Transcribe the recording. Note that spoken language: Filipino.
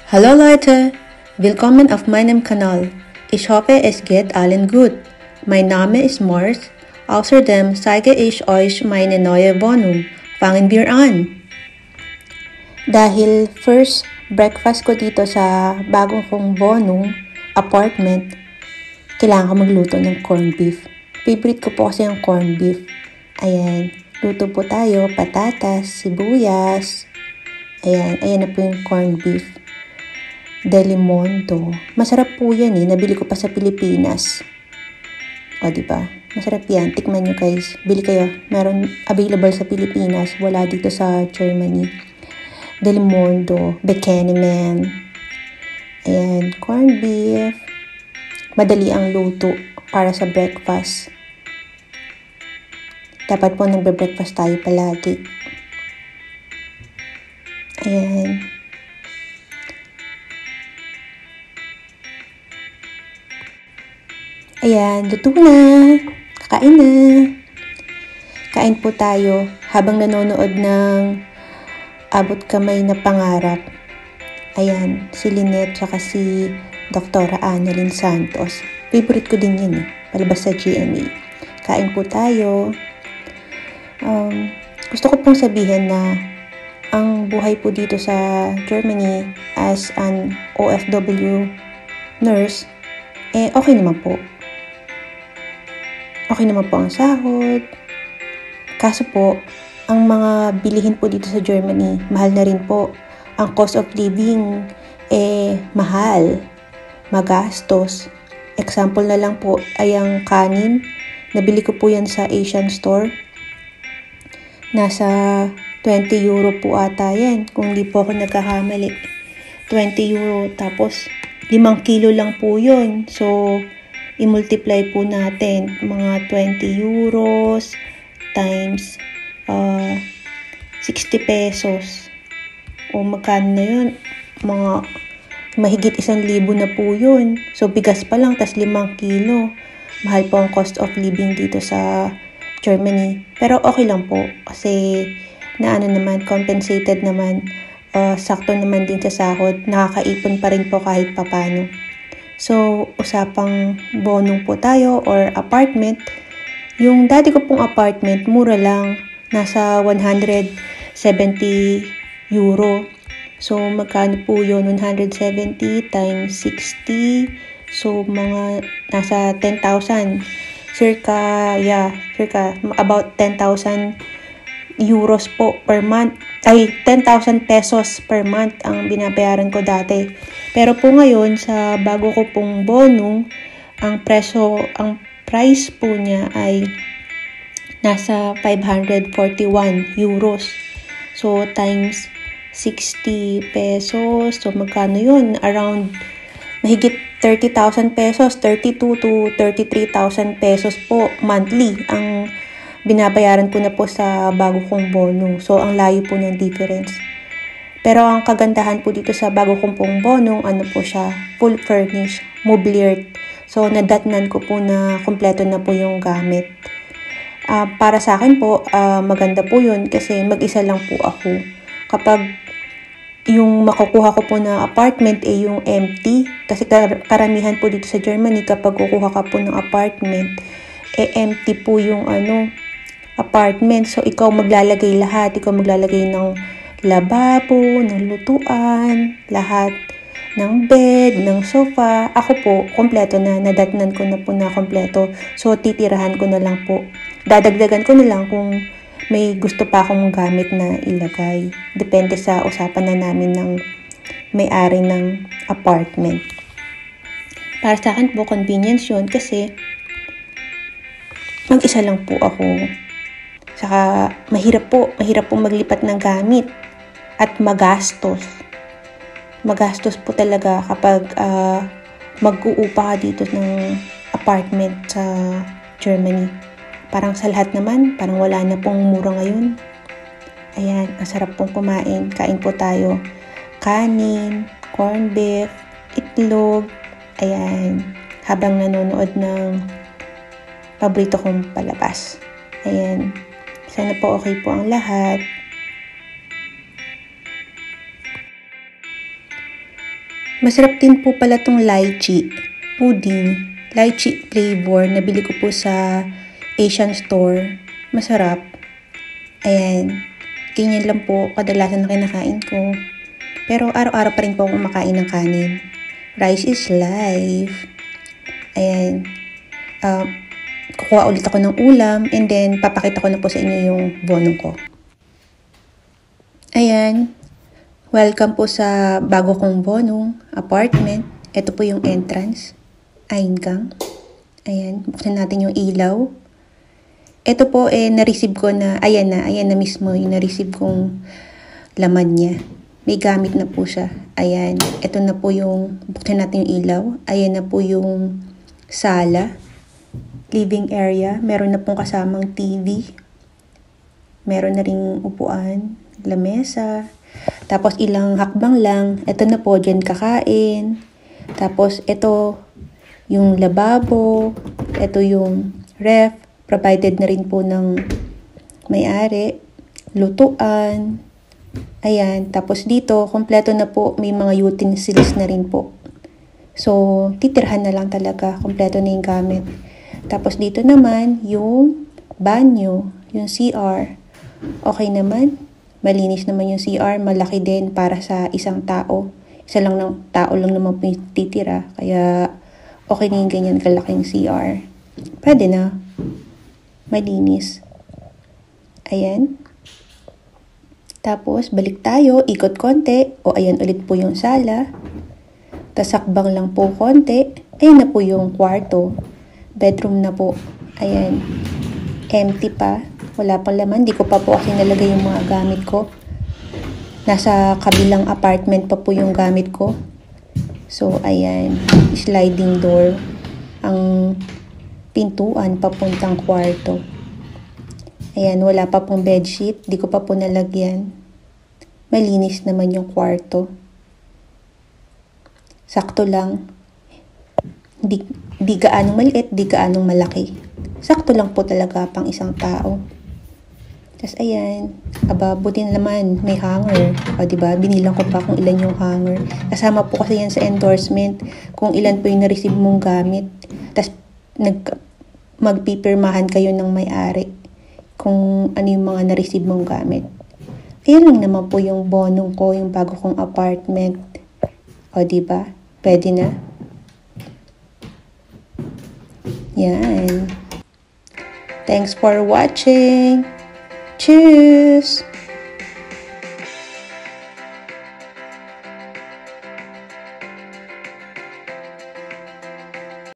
Hallo Leute, willkommen auf meinem Kanal. Ich hoffe, es geht allen gut. Mein Name ist Mars. Außerdem zeige ich euch meine neue Wohnung. Fangen wir an! Dahil first breakfast ko dito sa bagong kong bonong apartment, kailangan ko magluto ng corned beef. Favorite ko po kasi ang corned beef. Ayan, luto po tayo, patatas, sibuyas. Ayan na po yung corned beef. Delimondo. Masarap po yan eh. Nabili ko pa sa Pilipinas. O, diba? Masarap yan. Tikman nyo guys. Bili kayo. Meron available sa Pilipinas. Wala dito sa Germany. Delimondo. Bekeneman. Ayan. Corned beef. Madali ang luto para sa breakfast. Dapat po nagbe-breakfast tayo palagi. Ayan. Ayan, luto na. Kakain na. Kain po tayo habang nanonood ng Abot Kamay na Pangarap. Ayan, si Lynette tsaka si Dr. Annalyn Santos. Favorite ko din yun eh. Palabas sa GMA. Kain po tayo. Gusto ko pong sabihin na ang buhay po dito sa Germany as an OFW nurse, okay naman po. Okay naman po ang sahod. Kaso po, ang mga bilihin po dito sa Germany, mahal na rin po. Ang cost of living, mahal. Magastos. Example na lang po ay ang kanin. Nabili ko po yan sa Asian store. Nasa 20 euro po ata yan. Kung di po ako nagkakamali. 20 euro. Tapos, 5 kilo lang po yun. So, i-multiply po natin mga 20 euros times 60 pesos. O magkano na yun? Mga mahigit 1,000 na po yun. So bigas pa lang, tas 5 kilo. Mahal po ang cost of living dito sa Germany. Pero okay lang po kasi compensated naman. Sakto naman din sa sahod. Nakakaipon pa rin po kahit papano. So, usapang bonong po tayo or apartment. Yung dati ko pong apartment, mura lang. Nasa 170 euro. So, magkano po yun? 170 times 60. So, mga nasa 10,000. Circa about 10,000 euros po per month. 10,000 pesos per month ang binabayaran ko dati. Pero po ngayon, sa bago ko pong bonong, ang price po niya ay nasa 541 euros. So, times 60 pesos. So, magkano yun? Around mahigit 30,000 pesos. 32 to 33,000 pesos po monthly ang binabayaran ko na po sa bago kong bonong. So, ang layo po ng difference. Pero ang kagandahan po dito sa bago kong pong bonong, po siya, full furnished, mobiliared. So, nadatnan ko po na kompleto na po yung gamit. Para sa akin po, maganda po yun kasi mag-isa lang po ako. Kapag yung makukuha ko po na apartment yung empty, kasi karamihan po dito sa Germany, kapag kukuha ka po ng apartment, empty po yung apartment. So, ikaw maglalagay lahat. Ikaw maglalagay ng lababo, ng lutuan, lahat ng bed, ng sofa. Ako po, kompleto na. Nadatnan ko na po na kompleto. So, titirahan ko na lang po. Dadagdagan ko na lang kung may gusto pa akong gamit na ilagay. Depende sa usapan na namin ng may-ari ng apartment. Para sa akin po, convenience yun kasi mag-isa lang po ako. Saka mahirap po maglipat ng gamit at magastos. Magastos po talaga kapag mag-uupa ka dito ng apartment sa Germany. Parang sa lahat naman, parang wala na pong mura ngayon. Ayan, ang sarap pong kumain. Kain po tayo. Kanin, corned beef, itlog. Ayan, habang nanonood ng paborito kong palabas. Ayan. Sana po okay po ang lahat. Masarap din po pala tong lychee pudding. Lychee flavor. Nabili ko po sa Asian store. Masarap. Ayan. Ganyan lang po kadalasan na kinakain ko. Pero araw-araw pa rin po akong kumakain ng kanin. Rice is life. Ayan. Kukuha ulit ako ng ulam and then papakita ko na po sa inyo yung bonong ko. Ayan. Welcome po sa bago kong bonong apartment. Ito po yung entrance. Ayan gang. Ayan. Buksan natin yung ilaw. Ito po na-receive ko na, ayan na mismo yung na-receive kong laman niya. May gamit na po siya. Ayan. Ito na po yung, buksan natin yung ilaw. Ayan na po yung sala. Living area. Meron na pong kasamang TV. Meron na ring upuan. Lamesa. Tapos ilang hakbang lang. Ito na po, dyan kakain. Tapos ito, yung lababo. Ito yung ref. Provided na rin po ng may-ari. Lutuan. Ayan. Tapos dito, kompleto na po. May mga utensils na rin po. So, titirhan na lang talaga. Kompleto na yung gamit. Tapos dito naman, yung banyo. Yung CR. Okay naman. Malinis naman yung CR. Malaki din para sa isang tao. Isa lang ng tao lang naman po yung titira. Kaya, okay na yung ganyan kalaking CR. Pwede na. Malinis. Ayan. Tapos, balik tayo. Ikot konti. O, ayan ulit po yung sala. Tasakbang lang po konti. Ayan na po yung kwarto. Bedroom na po. Ayan. Empty pa. Wala pang laman. Di ko pa po kasi nalagay yung mga gamit ko. Nasa kabilang apartment pa po yung gamit ko. So, ayan. Sliding door. Ang pintuan papuntang kwarto. Ayan. Wala pa pong bedsheet. Di ko pa po nalagyan. Malinis naman yung kwarto. Sakto lang. Di gaanong maliit, di gaanong malaki. Sakto lang po talaga pang isang tao. Tapos ayan, buti naman may hanger. O diba, binilang ko pa kung ilan yung hanger. Kasama po kasi yan sa endorsement kung ilan po yung na-receive mong gamit. Tapos magpipirmahan kayo ng may-ari kung ano yung mga na-receive mong gamit. Ayan lang naman po yung bonong ko, yung bago kong apartment. O diba, pwede na. Yan. Thanks for watching. Tschüss.